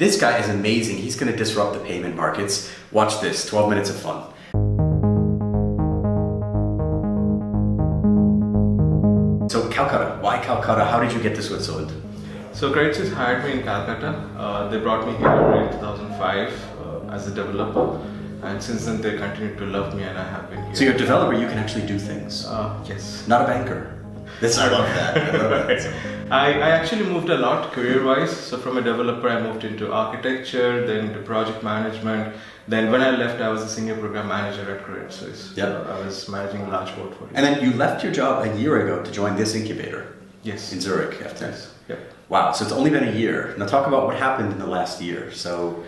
This guy is amazing. He's going to disrupt the payment markets. Watch this, 12 minutes of fun. So Calcutta, why Calcutta? How did you get to Switzerland? So currencies hired me in Calcutta. They brought me here in 2005 as a developer. And since then they continue to love me and I have been here. So you're a developer, you can actually do things. Yes. Not a banker. I love that. I love that. I actually moved a lot career-wise. So from a developer, I moved into architecture, then into project management. Then when I left, I was a senior program manager at currencies. Yep. I was managing a large portfolio. And then you left your job a year ago to join this incubator. Yes. In Zurich, FTech. Yes. Yep. Wow, so it's only been a year. Now talk about what happened in the last year. So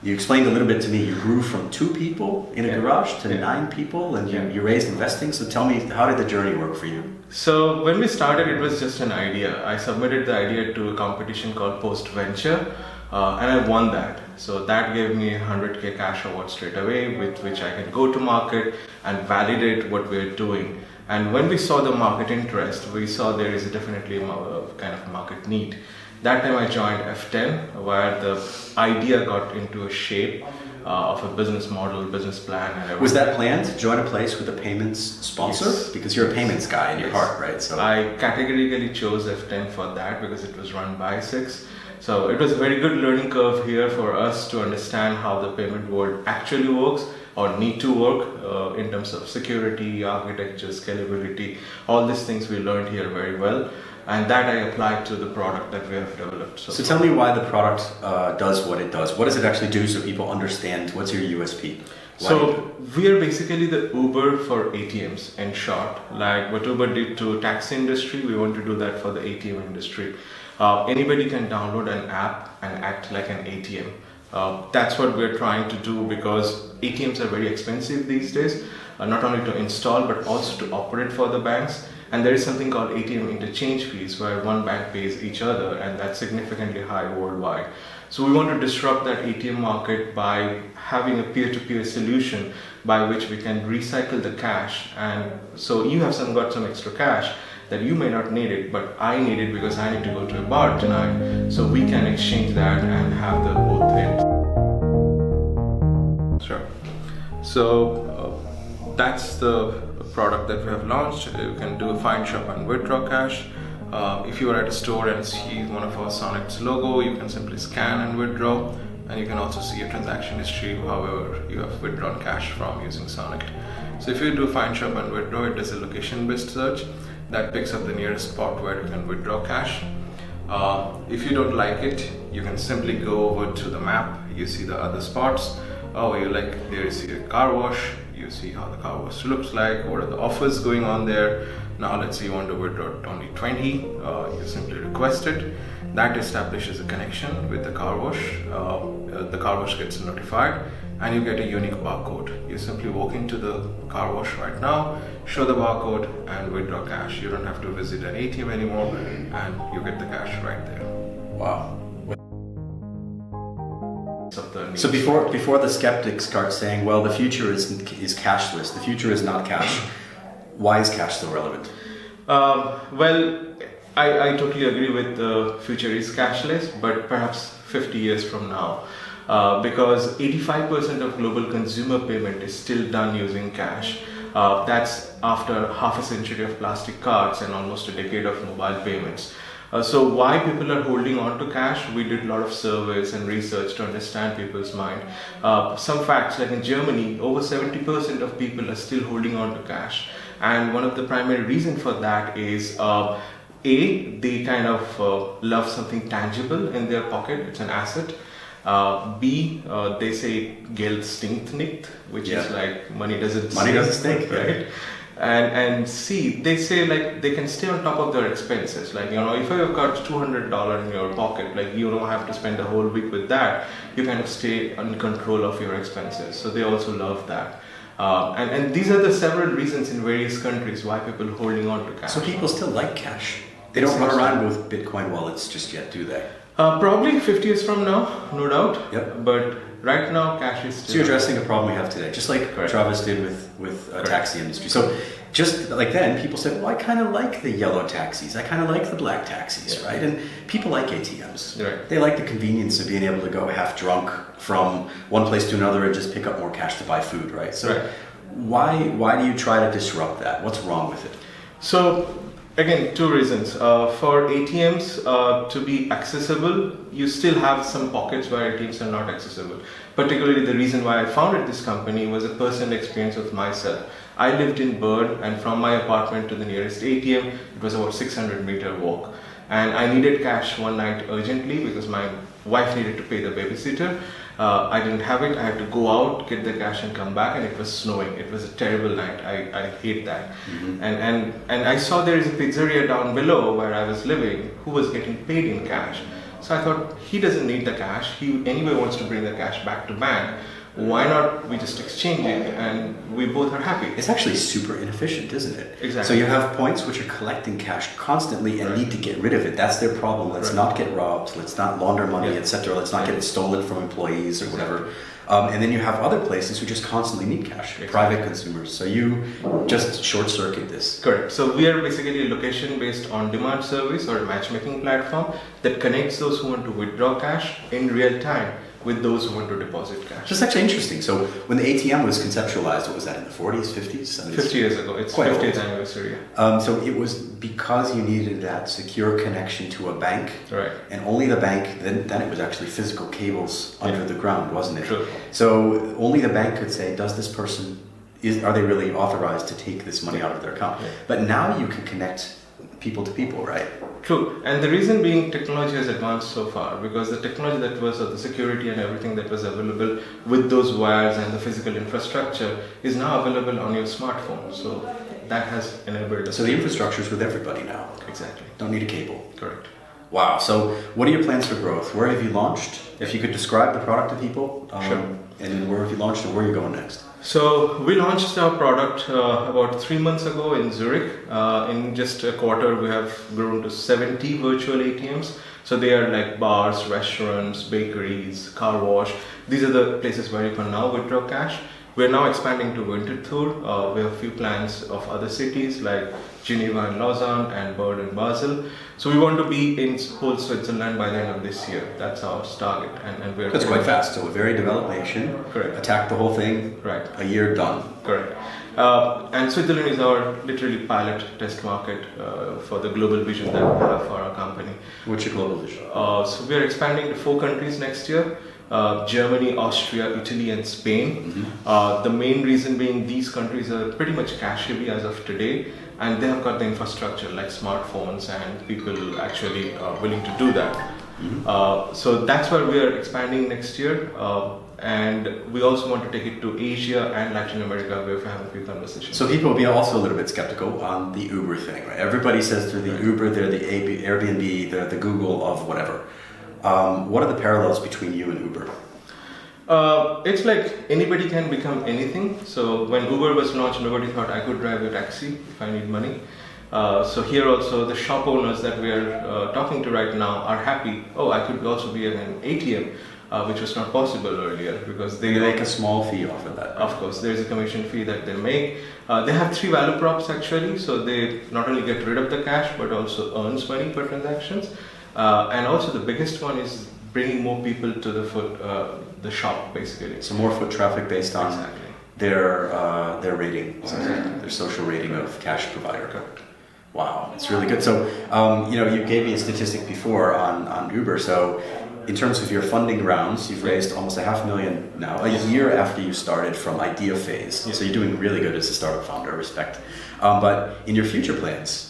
you explained a little bit to me, you grew from 2 people in a garage to 9 people and you raised investing. So tell me, how did the journey work for you? So when we started, it was just an idea. I submitted the idea to a competition called Post Venture and I won that. So that gave me a 100K cash award straight away with which I can go to market and validate what we're doing. And when we saw the market interest, we saw there is definitely a kind of market need. That time I joined F10 where the idea got into a shape of a business model, business plan and everything. Was that planned to join a place with a payments sponsor? Yes. Because you're a payments guy in your heart, right? So I categorically chose F10 for that because it was run by 6. So it was a very good learning curve here for us to understand how the payment world actually works or need to work in terms of security, architecture, scalability. All these things we learned here very well. And that I applied to the product that we have developed. So tell me why the product does what it does. What does it actually do so people understand? What's your USP? So we are basically the Uber for ATMs in short. Like what Uber did to taxi industry, we want to do that for the ATM industry. Anybody can download an app and act like an ATM. That's what we're trying to do because ATMs are very expensive these days, not only to install but also to operate for the banks. And there is something called ATM interchange fees where one bank pays each other and that's significantly high worldwide. So we want to disrupt that ATM market by having a peer-to-peer solution by which we can recycle the cash. And so you have got some extra cash that you may not need it, but I need it because I need to go to a bar tonight. So we can exchange that and have the both ends. Sure. So that's the product that we have launched. You can do a find, shop and withdraw cash. If you are at a store and see one of our Sonect's logo, you can simply scan and withdraw, and you can also see a transaction history however you have withdrawn cash from using Sonect. So if you do find, shop and withdraw, it does a location-based search that picks up the nearest spot where you can withdraw cash. If you don't like it, you can simply go over to the map. You see the other spots. You like, there you see a car wash. You see how the car wash looks like, what are the offers going on there. Now let's say you want to withdraw only 20, you simply request it. That establishes a connection with the car wash. The car wash gets notified and you get a unique barcode. You simply walk into the car wash right now, show the barcode and withdraw cash. You don't have to visit an ATM anymore and you get the cash right there. Wow. So before the skeptics start saying, well, the future is cashless, the future is not cash, why is cash still relevant? Well, I totally agree with the future is cashless, but perhaps 50 years from now, because 85% of global consumer payment is still done using cash. That's after half a century of plastic cards and almost a decade of mobile payments. So why people are holding on to cash? We did a lot of surveys and research to understand people's mind. Some facts, like in Germany, over 70% of people are still holding on to cash. And one of the primary reasons for that is they kind of love something tangible in their pocket, it's an asset. B, they say Geld stinkt nicht, which is like money doesn't stink, right? And C, they say like they can stay on top of their expenses. Like, if you've got $200 in your pocket, like you don't have to spend the whole week with that. You kind of stay in control of your expenses. So they also love that. And these are the several reasons in various countries why people are holding on to cash. So people still like cash. They don't run around with Bitcoin wallets just yet, do they? Probably 50 years from now, no doubt. Yep. But right now, cash is still... So you're addressing a problem we have today, just like Travis did with taxi industry. So just like then, people said, well, I kind of like the yellow taxis. I kind of like the black taxis, right? And people like ATMs. Right. They like the convenience of being able to go half drunk from one place to another and just pick up more cash to buy food, right? So why do you try to disrupt that? What's wrong with it? So again, two reasons. For ATMs to be accessible, you still have some pockets where ATMs are not accessible. Particularly the reason why I founded this company was a personal experience with myself. I lived in Bird, and from my apartment to the nearest ATM, it was about 600-meter walk. And I needed cash one night urgently because my wife needed to pay the babysitter. I didn't have it. I had to go out, get the cash, and come back. And it was snowing. It was a terrible night. I hate that. Mm-hmm. And I saw there is a pizzeria down below where I was living who was getting paid in cash. So I thought, he doesn't need the cash. He anyway wants to bring the cash back to bank. Why not we just exchange it and we both are happy? It's actually super inefficient, isn't it? Exactly. So you have points which are collecting cash constantly and need to get rid of it. That's their problem. Let's not get robbed. Let's not launder money, etc. Let's not get it stolen from employees or whatever. And then you have other places who just constantly need cash, private consumers. So you just short circuit this. Correct. So we are basically a location-based on-demand service or a matchmaking platform that connects those who want to withdraw cash in real time with those who want to deposit cash. That's actually interesting. So when the ATM was conceptualized, what was that, in the 40s, 50s, 70s? 50 years ago. It's quite 50th old. anniversary. So it was because you needed that secure connection to a bank. Right. And only the bank, then it was actually physical cables under the ground, wasn't it? True. So only the bank could say, does this person, are they really authorized to take this money out of their account? Yeah. But now you can connect people to people, right? True. And the reason being technology has advanced so far because the technology that was the security and everything that was available with those wires and the physical infrastructure is now available on your smartphone. So that has enabled us. So the infrastructure is with everybody now. Exactly. Don't need a cable. Correct. Wow. So what are your plans for growth? Where have you launched? If you could describe the product to people. Sure. And then where have you launched and where are you going next? So we launched our product about 3 months ago in Zurich. In just a quarter, we have grown to 70 virtual ATMs. So they are like bars, restaurants, bakeries, car wash. These are the places where you can now withdraw cash. We're now expanding to Winterthur. We have a few plans of other cities like Geneva and Lausanne and Bern and Basel. So we want to be in whole Switzerland by the end of this year. That's our target. And we're That's quite fast. So a very developed nation. Correct. Attack the whole thing. Right. A year done. Correct. And Switzerland is our literally pilot test market for the global vision that we have for our company. What's your global vision? So we are expanding to 4 countries next year. Germany, Austria, Italy and Spain. Mm-hmm. The main reason being these countries are pretty much cash heavy as of today and they have got the infrastructure like smartphones and people actually willing to do that. Mm-hmm. So that's where we are expanding next year and we also want to take it to Asia and Latin America where we have a few conversations. So people will be also a little bit skeptical on the Uber thing, right? Everybody says they're the Uber, they're the Airbnb, they're the Google of whatever. What are the parallels between you and Uber? It's like anybody can become anything. So when Uber was launched, nobody thought I could drive a taxi if I need money. So here also the shop owners that we are talking to right now are happy. Oh, I could also be an ATM, which was not possible earlier because they make a small fee off of that. Of course, there's a commission fee that they make. They have 3 value props actually. So they not only get rid of the cash but also earns money per transactions. And also the biggest one is bringing more people to the shop basically. So more foot traffic based on their rating, their social rating of cash provider. Correct. Wow, it's really good. So you gave me a statistic before on Uber. So in terms of your funding rounds, you've raised almost $500,000 now, a year after you started from idea phase. Yeah. So you're doing really good as a startup founder, respect. But in your future plans,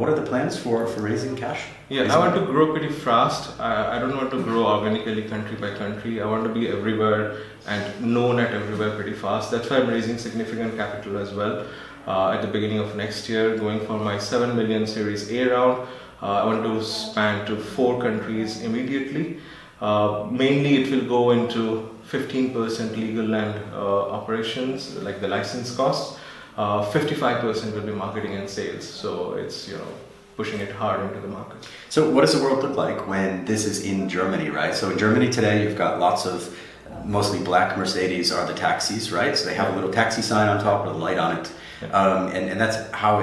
what are the plans for raising cash? Yeah, I want to grow pretty fast. I don't want to grow organically country by country. I want to be everywhere and known at everywhere pretty fast. That's why I'm raising significant capital as well at the beginning of next year, going for my 7 million Series A round. I want to span to 4 countries immediately. Mainly it will go into 15% legal and operations, like the license costs. 55% will be marketing and sales. So it's, pushing it hard into the market. So what does the world look like when this is in Germany, right? So in Germany today, you've got lots of mostly black Mercedes are the taxis, right? So they have a little taxi sign on top with a light on it. And that's how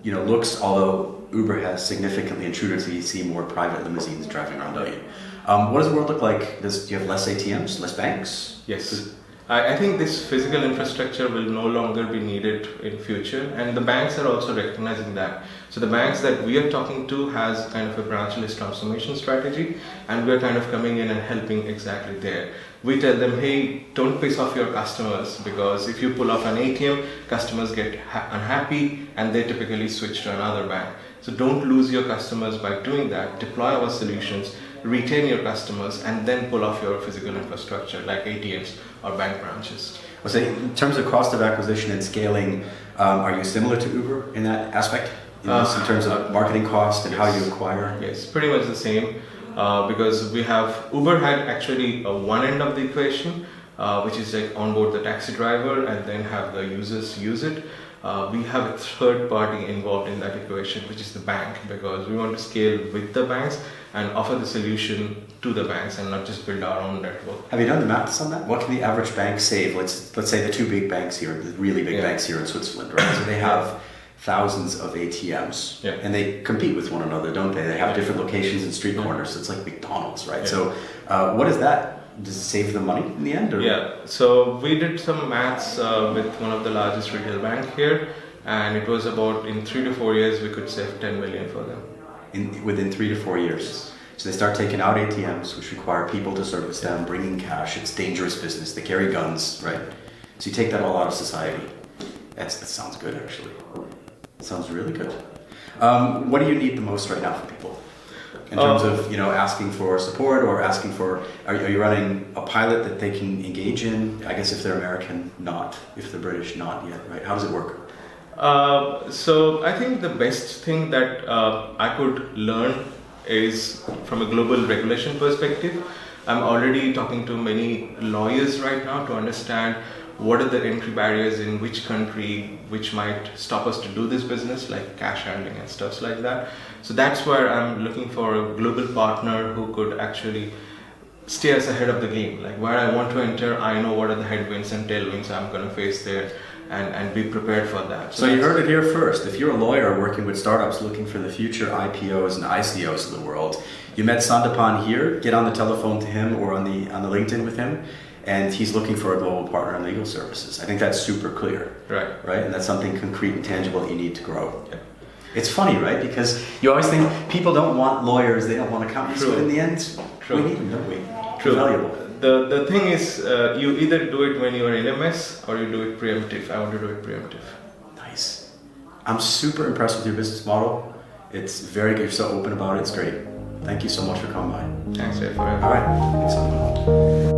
it looks. Although Uber has significantly intruded, so you see more private limousines driving around you. What does the world look like? Do you have less ATMs, less banks? Yes. I think this physical infrastructure will no longer be needed in future, and the banks are also recognizing that. So the banks that we are talking to has kind of a branchless transformation strategy, and we are kind of coming in and helping exactly there. We tell them, hey, don't piss off your customers, because if you pull off an ATM, customers get unhappy and they typically switch to another bank. So don't lose your customers by doing that. Deploy our solutions, retain your customers, and then pull off your physical infrastructure like ATMs or bank branches. Well, so in terms of cost of acquisition and scaling, are you similar to Uber in that aspect? In terms of marketing cost and how you acquire? Yes, pretty much the same. Because we have Uber had actually one end of the equation, which is like onboard the taxi driver and then have the users use it. We have a third party involved in that equation, which is the bank, because we want to scale with the banks and offer the solution to the banks and not just build our own network. Have you done the maths on that? What can the average bank save? Let's say the two big banks here, the really big banks here in Switzerland, right? So they have thousands of ATMs, and they compete with one another, don't they? They have different locations and street corners. So it's like McDonald's, right? So what is that? Does it save them money in the end? Or? Yeah, so we did some maths with one of the largest retail bank here, and it was about in 3 to 4 years we could save 10 million for them. Within 3 to 4 years. So they start taking out ATMs, which require people to service them, bringing cash. It's dangerous business. They carry guns, right? So you take that all out of society. That sounds good, actually. It sounds really good. What do you need the most right now from people? In terms of asking for support or asking for, are you running a pilot that they can engage in? I guess if they're American, not. If they're British, not yet, right? How does it work? So I think the best thing that I could learn is from a global regulation perspective. I'm already talking to many lawyers right now to understand what are the entry barriers in which country which might stop us to do this business, like cash handling and stuff like that. So that's where I'm looking for a global partner who could actually stay us ahead of the game. Like where I want to enter, I know what are the headwinds and tailwinds I'm going to face there and be prepared for that. So you heard it here first. If you're a lawyer working with startups looking for the future IPOs and ICOs of the world, you met Sandipan here, get on the telephone to him or on the LinkedIn with him, and he's looking for a global partner in legal services. I think that's super clear. Right? And that's something concrete and tangible that you need to grow. Yeah. It's funny, right? Because you always think people don't want lawyers, they don't want accountants, but in the end, we need them, don't we? True. Valuable. The thing is, you either do it when you are in a mess or you do it preemptive. I want to do it preemptive. Nice. I'm super impressed with your business model. It's very good. You're so open about it. It's great. Thank you so much for coming by. Thanks, Ed, for having me. All right. Thanks so much.